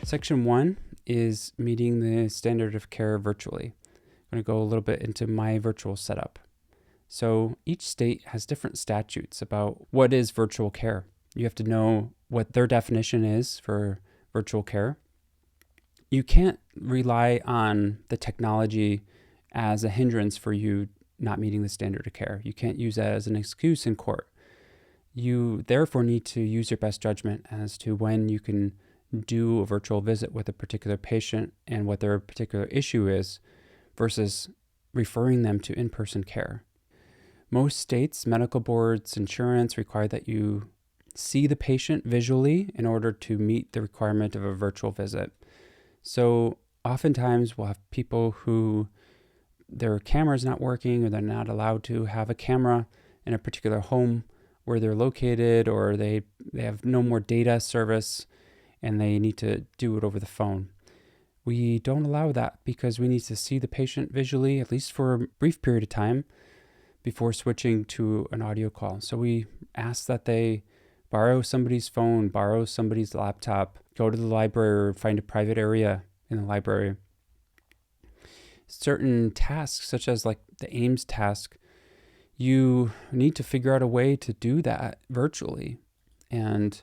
Section 1 is meeting the standard of care virtually. I'm going to go a little bit into my virtual setup. So each state has different statutes about what is virtual care. You have to know what their definition is for virtual care. You can't rely on the technology as a hindrance for you not meeting the standard of care. You can't use that as an excuse in court. You therefore need to use your best judgment as to when you can do a virtual visit with a particular patient and what their particular issue is versus referring them to in-person care. Most states, medical boards, insurance require that you see the patient visually in order to meet the requirement of a virtual visit. So oftentimes we'll have people who their camera is not working or they're not allowed to have a camera in a particular home where they're located, or they have no more data service and they need to do it over the phone. We don't allow that because we need to see the patient visually, at least for a brief period of time, before switching to an audio call. So we ask that they borrow somebody's phone, borrow somebody's laptop, go to the library or find a private area in the library. Certain tasks, such as like the AIMS task, you need to figure out a way to do that virtually. And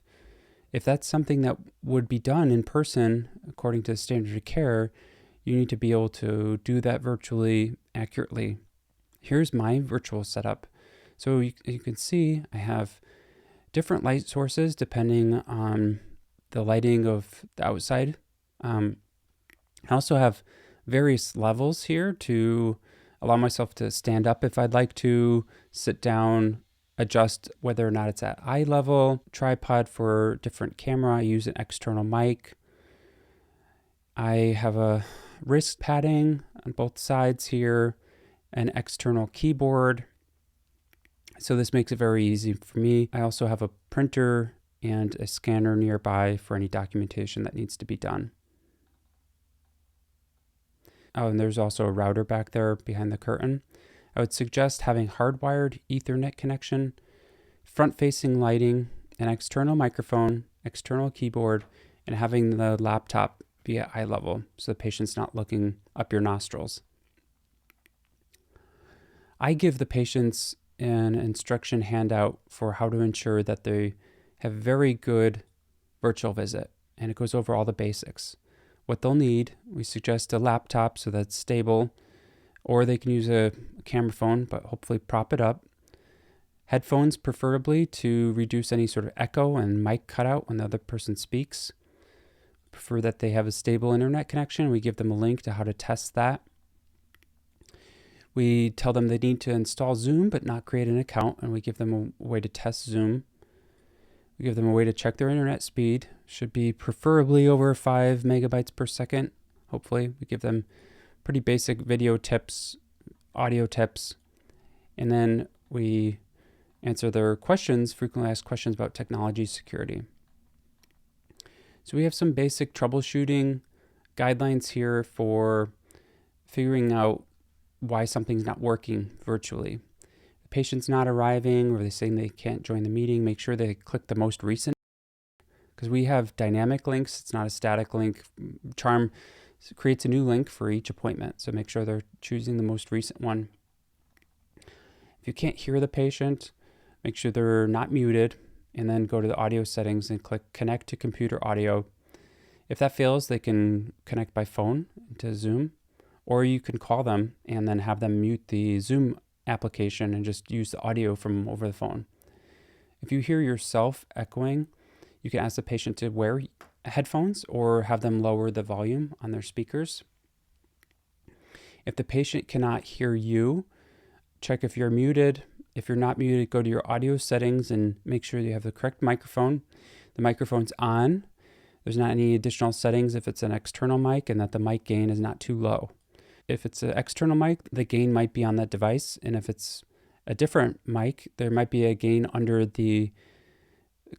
if that's something that would be done in person, according to the standard of care, you need to be able to do that virtually accurately. Here's my virtual setup. So you can see I have different light sources depending on the lighting of the outside. I also have various levels here to allow myself to stand up if I'd like to, sit down, adjust whether or not it's at eye level, tripod for different camera. I use an external mic. I have a wrist padding on both sides here, an external keyboard. So this makes it very easy for me. I also have a printer and a scanner nearby for any documentation that needs to be done. Oh, and there's also a router back there behind the curtain. I would suggest having hardwired Ethernet connection, front-facing lighting, an external microphone, external keyboard, and having the laptop be at eye level so the patient's not looking up your nostrils. I give the patients an instruction handout for how to ensure that they have a very good virtual visit, and it goes over all the basics. What they'll need, we suggest a laptop so that's stable, or they can use a camera phone, but hopefully prop it up. Headphones preferably to reduce any sort of echo and mic cutout when the other person speaks. Prefer that they have a stable internet connection. We give them a link to how to test that. We tell them they need to install Zoom but not create an account, and we give them a way to test Zoom. We give them a way to check their internet speed. Should be preferably over 5 megabytes per second. Hopefully, we give them pretty basic video tips, audio tips, and then we answer their questions, frequently asked questions about technology security. So we have some basic troubleshooting guidelines here for figuring out why something's not working virtually. The patient's not arriving or they're saying they can't join the meeting, make sure they click the most recent, because we have dynamic links. It's not a static link. Charm creates a new link for each appointment, so make sure they're choosing the most recent one. If you can't hear the patient, make sure they're not muted, and then go to the audio settings and click connect to computer audio. If that fails, they can connect by phone to Zoom, or you can call them and then have them mute the Zoom application and just use the audio from over the phone. If you hear yourself echoing, you can ask the patient to wear headphones or have them lower the volume on their speakers. If the patient cannot hear you, check if you're muted. If you're not muted, go to your audio settings and make sure you have the correct microphone. The microphone's on. There's not any additional settings if it's an external mic, and that the mic gain is not too low. If it's an external mic, the gain might be on that device. And if it's a different mic, there might be a gain under the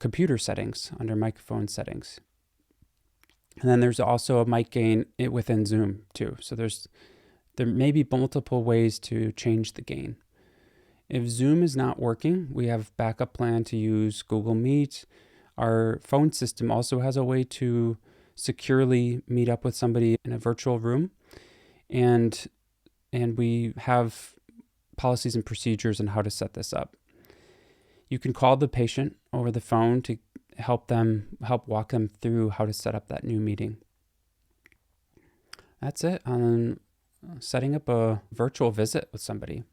computer settings, under microphone settings. And then there's also a mic gain within Zoom too. So there may be multiple ways to change the gain. If Zoom is not working, we have a backup plan to use Google Meet. Our phone system also has a way to securely meet up with somebody in a virtual room, and we have policies and procedures on how to set this up. You can call the patient over the phone to help walk them through how to set up that new meeting. That's it on setting up a virtual visit with somebody.